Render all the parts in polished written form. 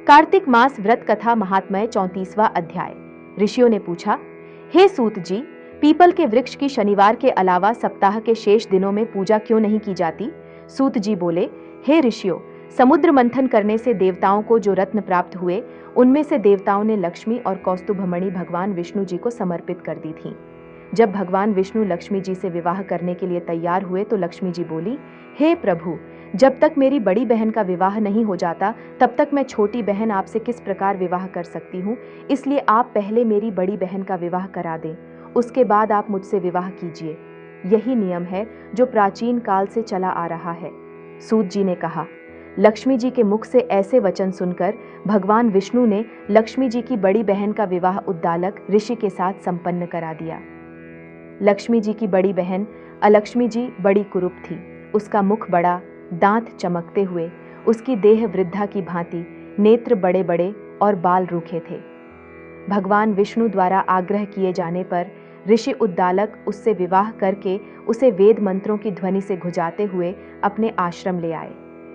कार्तिक मास व्रत कथा महात्म्य 34वां अध्याय। ऋषियों ने पूछा, हे सूत जी, पीपल के वृक्ष की शनिवार के अलावा सप्ताह के शेष दिनों में पूजा क्यों नहीं की जाती? सूत जी बोले, हे ऋषियों, समुद्र मंथन करने से देवताओं को जो रत्न प्राप्त हुए, उनमें से देवताओं ने लक्ष्मी और कौस्तुभमणि भगवान विष्णु जी को समर्पित कर दी थी। जब भगवान विष्णु लक्ष्मी जी से विवाह करने के लिए तैयार हुए तो लक्ष्मी जी बोली, हे प्रभु, जब तक मेरी बड़ी बहन का विवाह नहीं हो जाता तब तक मैं छोटी बहन आपसे किस प्रकार विवाह कर सकती हूँ, इसलिए आप पहले मेरी बड़ी बहन का विवाह करा दें, उसके बाद आप मुझसे विवाह कीजिए। यही नियम है जो प्राचीन काल से चला आ रहा है। सूत जी ने कहा। लक्ष्मी जी के मुख से ऐसे वचन सुनकर भगवान विष्णु ने लक्ष्मी जी की बड़ी बहन का विवाह उद्दालक ऋषि के साथ संपन्न करा दिया। लक्ष्मी जी की बड़ी बहन अलक्ष्मी जी बड़ी कुरूप थी। उसका मुख बड़ा, दांत चमकते हुए, उसकी देह वृद्धा की भांति, नेत्र बड़े बड़े और बाल रूखे थे। भगवान विष्णु द्वारा आग्रह किए जाने पर ऋषि उद्दालक उससे विवाह करके उसे वेद मंत्रों की ध्वनि से गुंजाते हुए अपने आश्रम ले आए।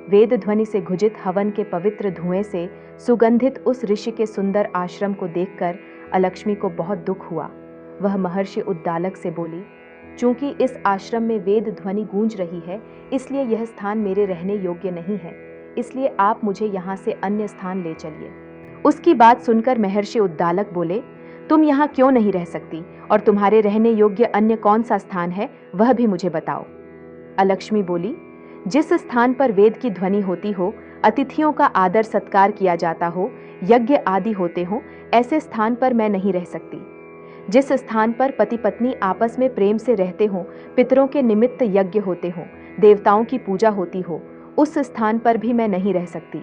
वेद ध्वनि से गुंजित हवन के पवित्र धुएं से सुगंधित उस ऋषि के सुंदर आश्रम को देखकर अलक्ष्मी को बहुत दुख हुआ। वह महर्षि उद्दालक से बोली, चूंकि इस आश्रम में वेद ध्वनि गूंज रही है, इसलिए यह स्थान मेरे रहने योग्य नहीं है, इसलिए आप मुझे यहाँ से अन्य स्थान ले चलिए। उसकी बात सुनकर महर्षि उद्दालक बोले, तुम यहाँ क्यों नहीं रह सकती और तुम्हारे रहने योग्य अन्य कौन सा स्थान है, वह भी मुझे बताओ। अलक्ष्मी बोली, जिस स्थान पर वेद की ध्वनि होती हो, अतिथियों का आदर सत्कार किया जाता हो, यज्ञ आदि होते हो, ऐसे स्थान पर मैं नहीं रह सकती। जिस स्थान पर पति पत्नी आपस में प्रेम से रहते हो, पितरों के निमित्त यज्ञ होते हो, देवताओं की पूजा होती हो, उस स्थान पर भी मैं नहीं रह सकती।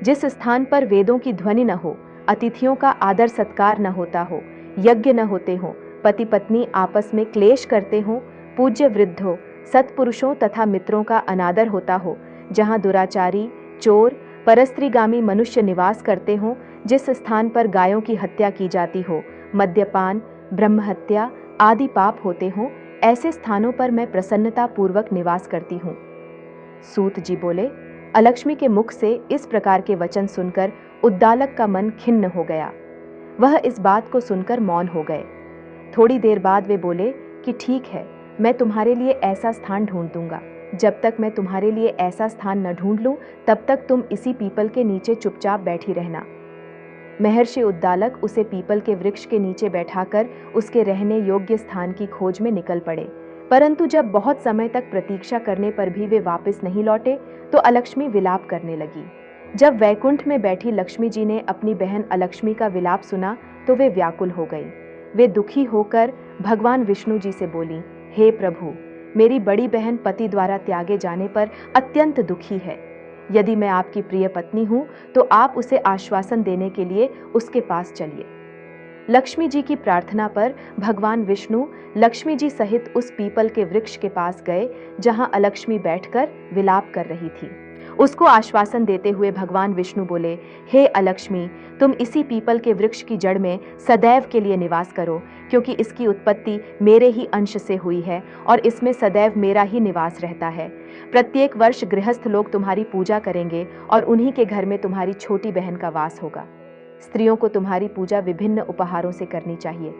जिस स्थान पर वेदों की ध्वनि न हो, अतिथियों का आदर सत्कार न होता हो, यज्ञ न होते हो, पति पत्नी आपस में क्लेश करते हो, पूज्य वृद्धों, सत्पुरुषों तथा मित्रों का अनादर होता हो, जहाँ दुराचारी, चोर, परस्त्रीगामी मनुष्य निवास करते हो, जिस स्थान पर गायों की हत्या की जाती हो, मद्यपान, ब्रह्महत्या आदि पाप होते हों, ऐसे स्थानों पर मैं प्रसन्नता पूर्वक निवास करती हूँ। सूत जी बोले, अलक्ष्मी के मुख से इस प्रकार के वचन सुनकर उद्दालक का मन खिन्न हो गया। वह इस बात को सुनकर मौन हो गए। थोड़ी देर बाद वे बोले कि ठीक है, मैं तुम्हारे लिए ऐसा स्थान ढूंढ दूंगा। जब तक मैं तुम्हारे लिए ऐसा स्थान न ढूंढ लूं, तब तक तुम इसी पीपल के नीचे चुपचाप बैठी रहना। महर्षि उद्दालक उसे पीपल के वृक्ष के नीचे बैठाकर उसके रहने योग्य स्थान की खोज में निकल पड़े। परंतु जब बहुत समय तक प्रतीक्षा करने पर भी वे वापस नहीं लौटे तो अलक्ष्मी विलाप करने लगी। जब वैकुंठ में बैठी लक्ष्मी जी ने अपनी बहन अलक्ष्मी का विलाप सुना तो वे व्याकुल हो गई। वे दुखी होकर भगवान विष्णु जी से बोली, हे प्रभु, मेरी बड़ी बहन पति द्वारा त्यागे जाने पर अत्यंत दुखी है। यदि मैं आपकी प्रिय पत्नी हूं तो आप उसे आश्वासन देने के लिए उसके पास चलिए। लक्ष्मी जी की प्रार्थना पर भगवान विष्णु लक्ष्मी जी सहित उस पीपल के वृक्ष के पास गए जहां अलक्ष्मी बैठकर विलाप कर रही थी। उसको आश्वासन देते हुए भगवान विष्णु बोले, हे अलक्ष्मी, तुम इसी पीपल के वृक्ष की जड़ में सदैव के लिए निवास करो, क्योंकि इसकी उत्पत्ति मेरे ही अंश से हुई है और इसमें सदैव मेरा ही निवास रहता है। प्रत्येक वर्ष गृहस्थ लोग तुम्हारी पूजा करेंगे और उन्हीं के घर में तुम्हारी छोटी बहन का वास होगा। स्त्रियों को तुम्हारी पूजा विभिन्न उपहारों से करनी चाहिए।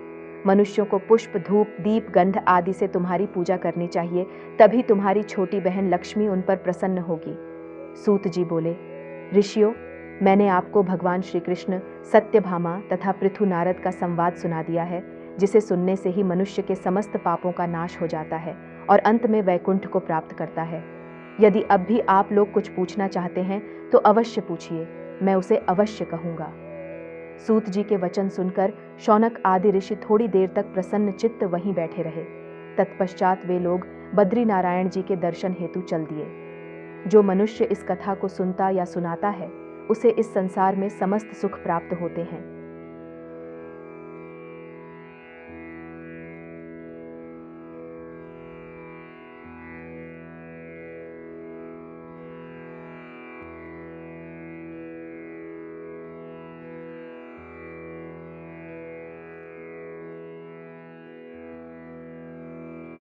मनुष्यों को पुष्प, धूप, दीप, गंध आदि से तुम्हारी पूजा करनी चाहिए, तभी तुम्हारी छोटी बहन लक्ष्मी उन पर प्रसन्न होगी। सूत जी बोले, ऋषियों, मैंने आपको भगवान श्री कृष्ण, सत्यभामा तथा पृथु नारद का संवाद सुना दिया है, जिसे सुनने से ही मनुष्य के समस्त पापों का नाश हो जाता है और अंत में वैकुंठ को प्राप्त करता है। यदि अब भी आप लोग कुछ पूछना चाहते हैं तो अवश्य पूछिए, मैं उसे अवश्य कहूंगा। सूत जी के वचन सुनकर शौनक आदि ऋषि थोड़ी देर तक प्रसन्न चित्त वहीं बैठे रहे। तत्पश्चात वे लोग बद्री नारायण जी के दर्शन हेतु चल दिए। जो मनुष्य इस कथा को सुनता या सुनाता है, उसे इस संसार में समस्त सुख प्राप्त होते हैं।